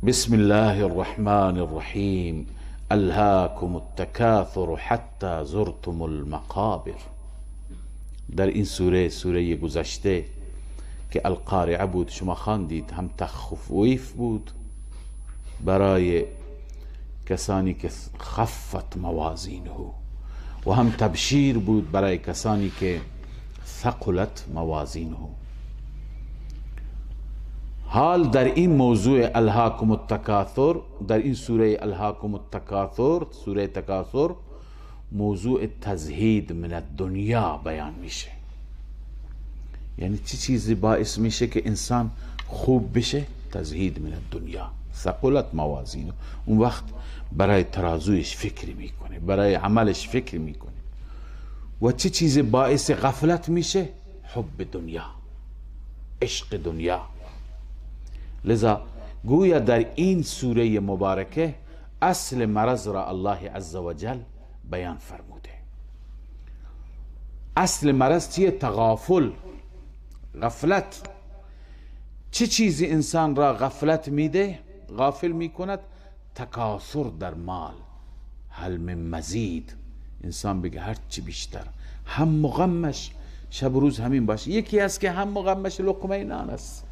بسم الله الرحمن الرحیم. الهاکم التکاثر حتی زرتم المقابر. در این سوره گذشته که القارعه بود شما خواندید، هم تخویف بود برای کسانی که خفت موازینه و هم تبشیر بود برای کسانی که ثقلت موازینه. حال در این موضوع الهاکم التکاثر، در این سوره الهاکم التکاثر، سوره تکاثر، موضوع تزهید من الدنیا بیان میشه. یعنی چه چیزی باعث میشه که انسان خوب بشه؟ تزهید من الدنیا، ثقلت موازینه. اون وقت برای ترازویش فکر میکنه، برای عملش فکر میکنه. و چه چیزی باعث غفلت میشه؟ حب دنیا، عشق دنیا. لذا گویا در این سوره مبارکه اصل مرض را الله عزوجل بیان فرموده. اصل مرض چیه؟ تغافل، غفلت. چه چیزی انسان را غفلت میده، غافل میکند؟ تکاثر در مال. هل من مزید، انسان بگه هر چی بیشتر. هم غمش شب و روز همین باشه. یکی هست که هم غمش لقمه نان است،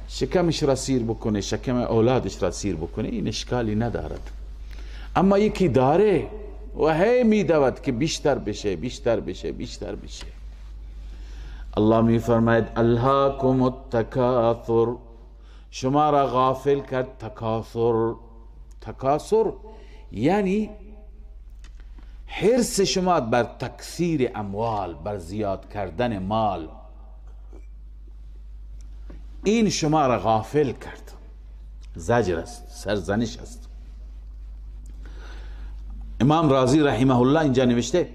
شکمش را سیر بکنه، شکم اولادش را سیر بکنه، این اشکالی ندارد. اما یکی داره و هی میدود که بیشتر بشه، بیشتر بشه، بیشتر بشه. الله می فرماید الهاکم التکاثر، شما را غافل کرد تکاثر. تکاثر یعنی حرص شما بر تکثیر اموال، بر زیاد کردن مال، این شما را غافل کرد. زجر است، سرزنش است. امام رازی رحمه الله اینجا نوشته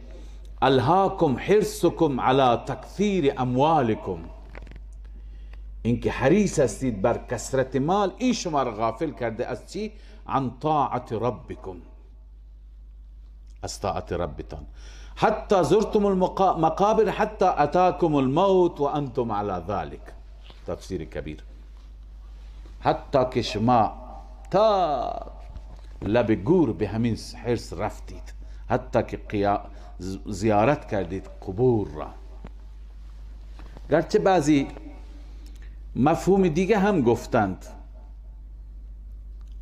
الهاکم حرصکم علی تکثیر اموالکم، اینکه حریص هستید بر کثرت مال، این شما را غافل کرده از چی؟ عن طاعت ربکم، از طاعت ربتان. حتی زرتم المقابر حتی اتاکم الموت و انتم علی ذلك. تفسیر کبیر. حتی که شما تا لب گور به همین حرص رفتید، حتی که زیارت کردید قبور را. گرچه بعضی مفهوم دیگه هم گفتند،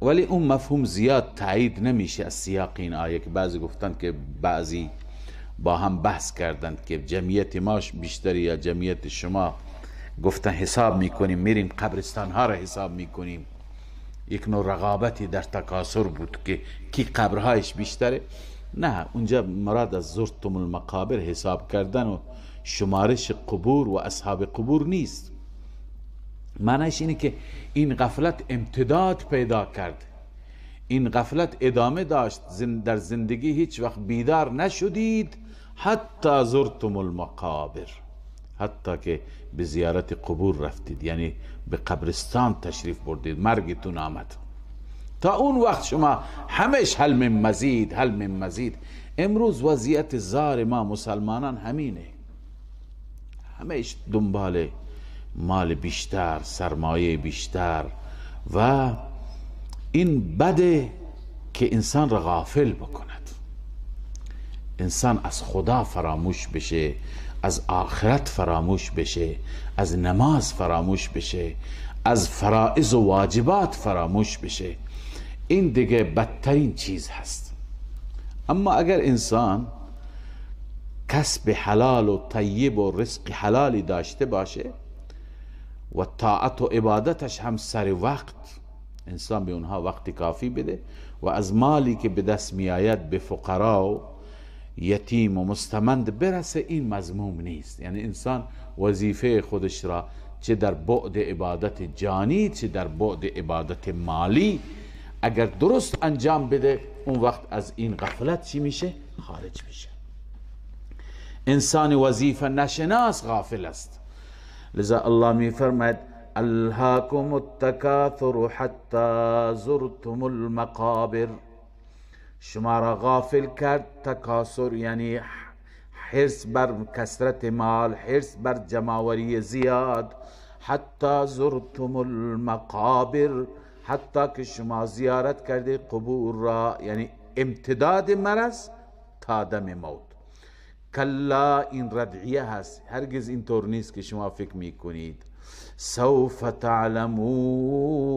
ولی اون مفهوم زیاد تایید نمیشه از سیاق این آیه، که بعضی گفتند که بعضی با هم بحث کردند که جمعیت ما بیشتری یا جمعیت شما، گفتن حساب میکنیم، میریم قبرستان ها را حساب میکنیم. یک نوع رقابتی در تکاثر بود که کی قبرهایش بیشتره. نه، اونجا مراد از زرتم المقابر حساب کردن و شمارش قبور و اصحاب قبور نیست. معنیش اینه که این غفلت امتداد پیدا کرد، این غفلت ادامه داشت، در زندگی هیچ وقت بیدار نشدید حتی زرتم المقابر، حتی که به زیارت قبور رفتید، یعنی به قبرستان تشریف بردید، مرگتون آمد. تا اون وقت شما همش هل من مزید، هل من مزید. امروز وضعیت زار ما مسلمانان همینه، همش دنبال مال بیشتر، سرمایه بیشتر، و این بده که انسان را غافل بکند. انسان از خدا فراموش بشه، از آخرت فراموش بشه، از نماز فراموش بشه، از فرائض و واجبات فراموش بشه. این دیگه بدترین چیز هست. اما اگر انسان کسب حلال و طیب و رزق حلالی داشته باشه و طاعت و عبادتش هم سر وقت، انسان به اونها وقت کافی بده و از مالی که به دست می آید به فقرا و یتیم و مستمند برسه، این مذموم نیست. یعنی انسان وظیفه خودش را چه در بعد عبادت جانی چه در بعد عبادت مالی اگر درست انجام بده، اون وقت از این غفلت چی میشه؟ خارج میشه. انسان وظیفه نشناس غافل است. لذا الله می فرماید الهاکم التکاثر حتی زرتم المقابر، شما را غافل کرد تکاثر، یعنی حرص بر کثرت مال، حرص بر جمعوری زیاد. حتی زرتم المقابر، حتی که شما زیارت کرده قبور را، یعنی امتداد مرض تا دم موت. کلا، این ردعیه هست، هرگز اینطور نیست که شما فکر میکنید. سوف تعلمون،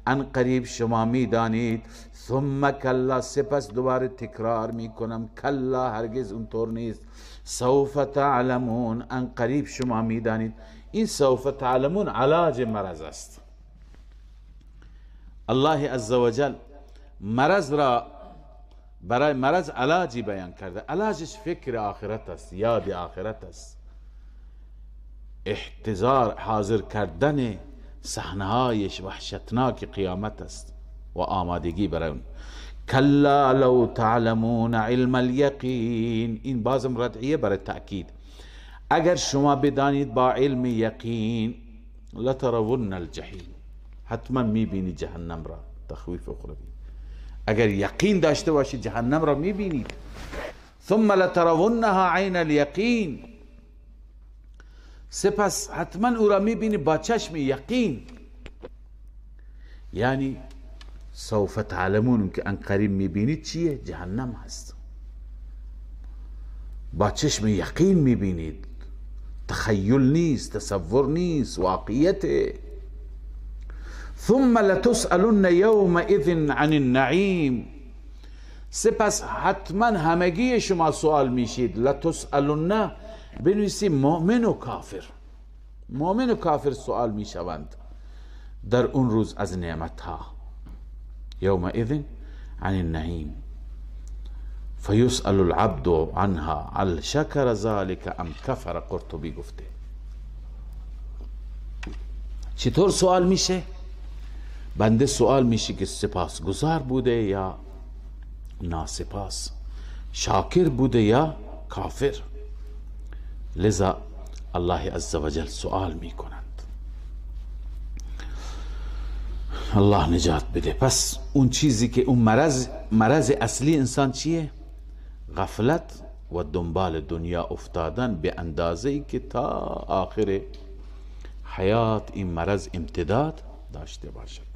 ان قریب شما میدانید. ثم کلا، سپس دوباره تکرار میکنم، کلا هرگز اونطور نیست. سوف تعلمون، ان قریب شما میدانید. این سوف تعلمون علاج مرض است. الله عزوجل مرض را، برای مرض علاجی بیان کرده. علاجش فکر آخرت است، یاد آخرت است، احتضار، حاضر کردن صحنه‌هایش وحشتناک قیامت است و آمادگی برای اون. کلا لو تعلمون علم الیقین، این بازم ردعیه برای تأکید. اگر شما بدانید با علم یقین، لترون الجحیم، حتما میبینید جهنم را. تخویف اخروی، اگر یقین داشته باشید جهنم را میبینید. ثم لترونها عین الیقین، سپس حتما او را میبینید با چشم یقین. یعنی سوف تعلمون که ان قریب میبینید چیه؟ جهنم هست. با چشم یقین میبینید، تخیل نیست، تصور نیست، واقعیته. ثم لتسألن یومئذ عن النعیم، سپس حتما همگی شما سوال میشید. لتسألن بنویسی مؤمن و کافر، مؤمن و کافر سوال میشوند در اون روز از نعمتها. یومئذ عن النعیم فیسأل العبد عنها هل شکر ذلك ام کفر. قرطبی گفته چطور سوال میشه؟ بنده سوال میشه که سپاسگزار بوده یا ناسپاس، شاکر بوده یا کافر. لذا الله عزوجل سوال میکنند. الله نجات بده. پس اون چیزی که اون مرض اصلی انسان چیه؟ غفلت و دنبال دنیا افتادن به اندازه‌ای که تا آخر حیات این مرض امتداد داشته باشد.